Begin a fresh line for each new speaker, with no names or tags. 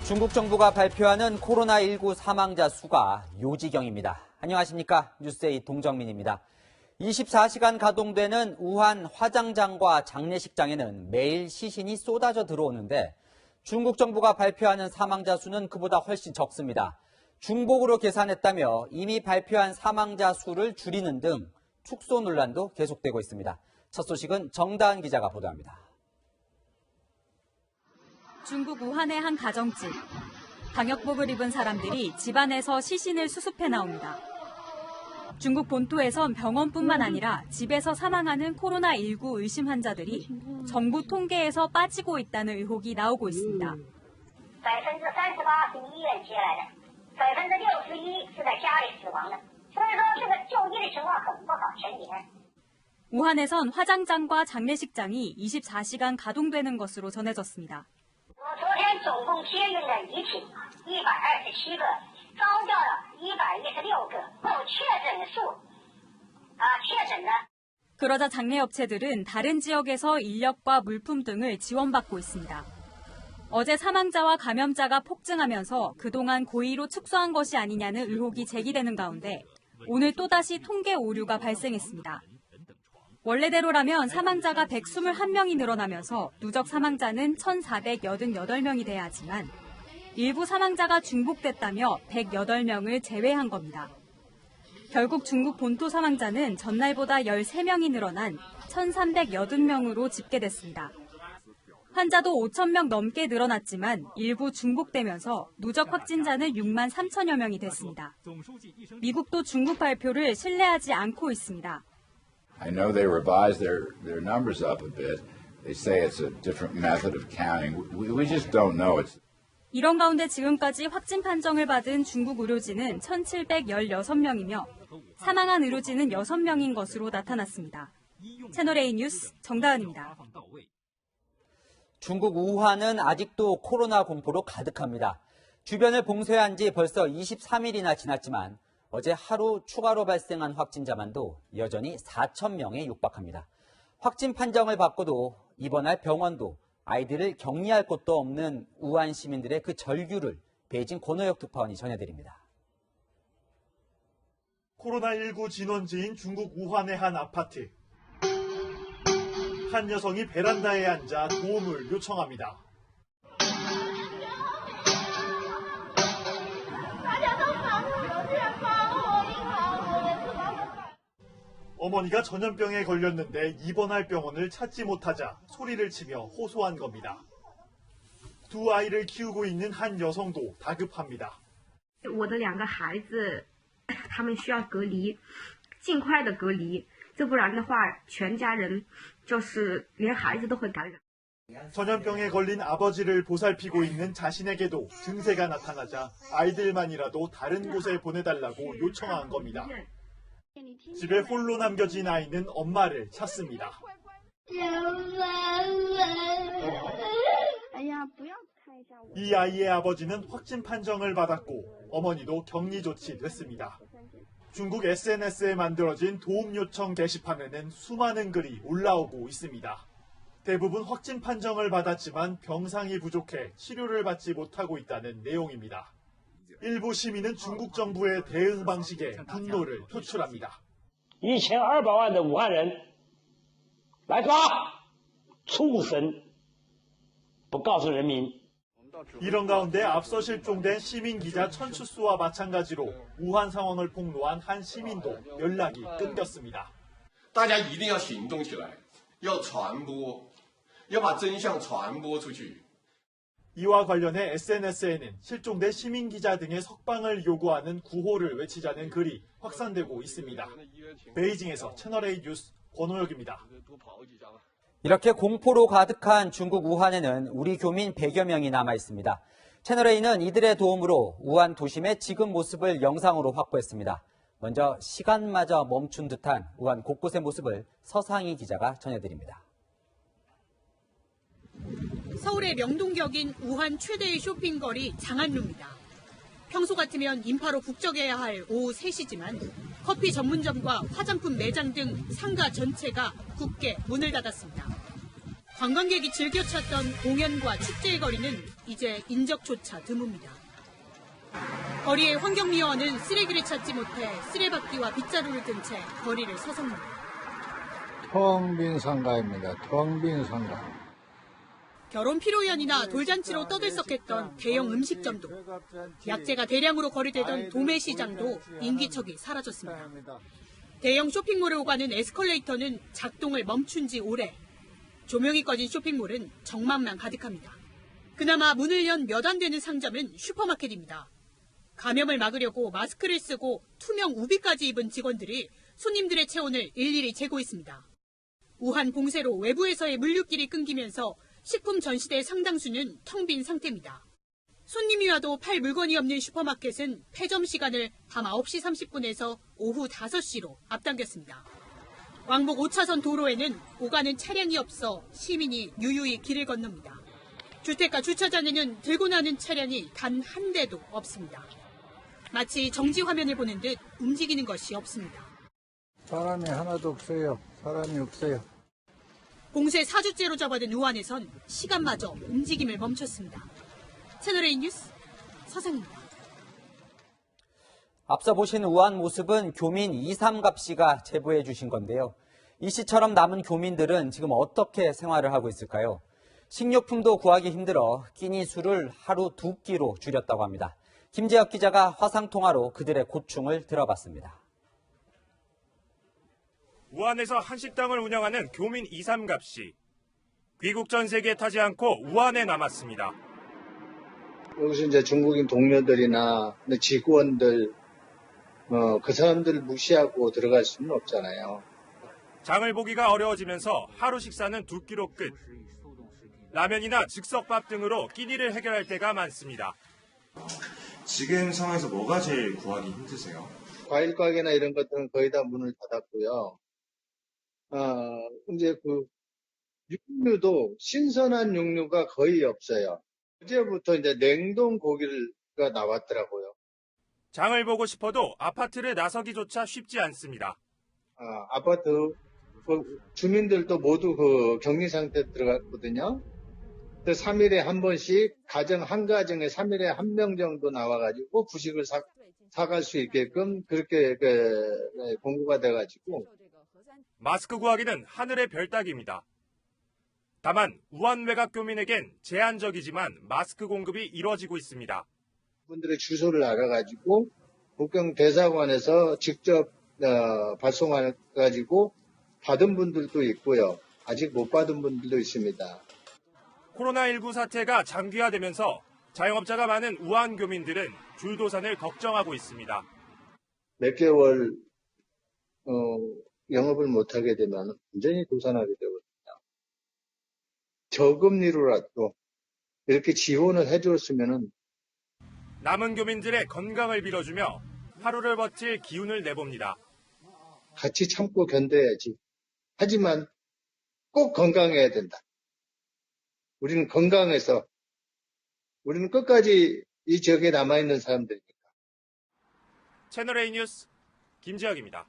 중국 정부가 발표하는 코로나19 사망자 수가 요지경입니다. 안녕하십니까? 뉴스에이 동정민입니다. 24시간 가동되는 우한 화장장과 장례식장에는 매일 시신이 쏟아져 들어오는데 중국 정부가 발표하는 사망자 수는 그보다 훨씬 적습니다. 중복으로 계산했다며 이미 발표한 사망자 수를 줄이는 등 축소 논란도 계속되고 있습니다. 첫 소식은 정다은 기자가 보도합니다.
중국 우한의 한 가정집. 방역복을 입은 사람들이 집안에서 시신을 수습해 나옵니다. 중국 본토에선 병원뿐만 아니라 집에서 사망하는 코로나19 의심 환자들이 정부 통계에서 빠지고 있다는 의혹이 나오고 있습니다.
38%是医院接来的，61%是在家里死亡的，所以说这个就医的情况很不好，前几天。
우한에선 화장장과 장례식장이 24시간 가동되는 것으로 전해졌습니다.
昨天总共接运的遗体127个，招掉了116个，确诊数确诊的。
그러자 장례업체들은 다른 지역에서 인력과 물품 등을 지원받고 있습니다. 어제 사망자와 감염자가 폭증하면서 그동안 고의로 축소한 것이 아니냐는 의혹이 제기되는 가운데 오늘 또다시 통계 오류가 발생했습니다. 원래대로라면 사망자가 121명이 늘어나면서 누적 사망자는 1,488명이 돼야 하지만 일부 사망자가 중복됐다며 108명을 제외한 겁니다. 결국 중국 본토 사망자는 전날보다 13명이 늘어난 1,380명으로 집계됐습니다. 환자도 5,000명 넘게 늘어났지만 일부 중복되면서 누적 확진자는 6만 3천여 명이 됐습니다. 미국도 중국 발표를 신뢰하지 않고 있습니다.
I know they revised their numbers up a bit. They say it's a different method of counting. We just don't know.
이런 가운데 지금까지 확진 판정을 받은 중국 의료진은 1,716명이며 사망한 의료진은 6명인 것으로 나타났습니다. 채널A 뉴스 정다은입니다.
중국 우한은 아직도 코로나 공포로 가득합니다. 주변을 봉쇄한 지 벌써 23일이나 지났지만 어제 하루 추가로 발생한 확진자만도 여전히 4,000명에 육박합니다. 확진 판정을 받고도 입원할 병원도 아이들을 격리할 곳도 없는 우한 시민들의 그 절규를 베이징 권호혁 특파원이 전해드립니다.
코로나19 진원지인 중국 우한의 한 아파트. 한 여성이 베란다에 앉아 도움을 요청합니다. 어머니가 전염병에 걸렸는데 입원할 병원을 찾지 못하자 소리를 치며 호소한 겁니다. 두 아이를 키우고 있는 한 여성도 다급합니다.
我的2个孩子他们需要隔离，尽快的隔离，这不然的话全家人就是连孩子都会感染。
전염병에 걸린 아버지를 보살피고 있는 자신에게도 증세가 나타나자 아이들만이라도 다른 곳에 보내달라고 요청한 겁니다. 집에 홀로 남겨진 아이는 엄마를 찾습니다. 이 아이의 아버지는 확진 판정을 받았고 어머니도 격리 조치됐습니다. 중국 SNS에 만들어진 도움 요청 게시판에는 수많은 글이 올라오고 있습니다. 대부분 확진 판정을 받았지만 병상이 부족해 치료를 받지 못하고 있다는 내용입니다. 일부 시민은 중국 정부의 대응 방식에 분노를 표출합니다.
1200万的武汉人来抓畜生不告诉人民
이런 가운데 앞서 실종된 시민 기자 천추수와 마찬가지로 우한 상황을 폭로한 한 시민도 연락이 끊겼습니다.
大家一定要行动起来，要传播，要把真相传播出去。
이와 관련해 SNS에는 실종된 시민 기자 등의 석방을 요구하는 구호를 외치자는 글이 확산되고 있습니다. 베이징에서 채널A 뉴스 권호혁입니다.
이렇게 공포로 가득한 중국 우한에는 우리 교민 100여 명이 남아 있습니다. 채널A는 이들의 도움으로 우한 도심의 지금 모습을 영상으로 확보했습니다. 먼저 시간마저 멈춘 듯한 우한 곳곳의 모습을 서상희 기자가 전해드립니다.
서울의 명동격인 우한 최대의 쇼핑거리 장안루입니다. 평소 같으면 인파로 북적여야 할 오후 3시지만 커피 전문점과 화장품 매장 등 상가 전체가 굳게 문을 닫았습니다. 관광객이 즐겨 찾던 공연과 축제의 거리는 이제 인적조차 드뭅니다. 거리의 환경미화원은 쓰레기를 찾지 못해 쓰레받기와 빗자루를 든 채 거리를 서성입니다.
텅 빈 상가입니다. 텅 빈 상가.
결혼 피로연이나 돌잔치로 떠들썩했던 대형 음식점도, 약재가 대량으로 거래되던 도매시장도 인기척이 사라졌습니다. 대형 쇼핑몰을 오가는 에스컬레이터는 작동을 멈춘 지 오래. 조명이 꺼진 쇼핑몰은 정막만 가득합니다. 그나마 문을 연 몇 안 되는 상점은 슈퍼마켓입니다. 감염을 막으려고 마스크를 쓰고 투명 우비까지 입은 직원들이 손님들의 체온을 일일이 재고 있습니다. 우한 봉쇄로 외부에서의 물류길이 끊기면서 식품 전시대 상당수는 텅 빈 상태입니다. 손님이 와도 팔 물건이 없는 슈퍼마켓은 폐점 시간을 밤 9시 30분에서 오후 5시로 앞당겼습니다. 왕복 5차선 도로에는 오가는 차량이 없어 시민이 유유히 길을 건넙니다. 주택가 주차장에는 들고 나는 차량이 단 한 대도 없습니다. 마치 정지 화면을 보는 듯 움직이는 것이 없습니다.
사람이 하나도 없어요. 사람이 없어요.
봉쇄 4주째로 접어든 우한에선 시간마저 움직임을 멈췄습니다. 채널A 뉴스 서상입니다.
앞서 보신 우한 모습은 교민 2-3갑 씨가 제보해 주신 건데요. 이 씨처럼 남은 교민들은 지금 어떻게 생활을 하고 있을까요? 식료품도 구하기 힘들어 끼니 술을 하루 2끼로 줄였다고 합니다. 김재혁 기자가 화상통화로 그들의 고충을 들어봤습니다.
우한에서 한식당을 운영하는 교민 2-3갑 씨. 귀국 전세기에 타지 않고 우한에 남았습니다.
여기서 이제 중국인 동료들이나 직원들, 그 사람들 무시하고 들어갈 수는 없잖아요.
장을 보기가 어려워지면서 하루 식사는 2끼로 끝. 라면이나 즉석밥 등으로 끼니를 해결할 때가 많습니다.
지금 상황에서 뭐가 제일 구하기 힘드세요?
과일 가게나 이런 것들은 거의 다 문을 닫았고요. 이제 육류도 신선한 육류가 거의 없어요. 어제부터 이제 냉동 고기가 나왔더라고요.
장을 보고 싶어도 아파트를 나서기조차 쉽지 않습니다.
아파트 주민들도 모두 격리 상태에 들어갔거든요. 3일에 한 번씩 한 가정에 3일에 1명 정도 나와가지고 부식을 사갈 수 있게끔 그렇게 공고가 돼가지고.
마스크 구하기는 하늘의 별 따기입니다. 다만 우한 외곽 교민에겐 제한적이지만 마스크 공급이 이루어지고 있습니다.
분들의 주소를 알아가지고 국경 대사관에서 직접 발송해가지고 받은 분들도 있고요. 아직 못 받은 분들도 있습니다.
코로나19 사태가 장기화되면서 자영업자가 많은 우한 교민들은 줄도산을 걱정하고 있습니다.
몇 개월 영업을 못하게 되면 완전히 도산하게 되거든요. 저금리로라도 이렇게 지원을 해줬으면은
남은 교민들의 건강을 빌어주며 하루를 버틸 기운을 내봅니다.
같이 참고 견뎌야지. 하지만 꼭 건강해야 된다. 우리는 건강해서 우리는 끝까지 이 지역에 남아있는 사람들이니까.
채널A 뉴스 김지혁입니다.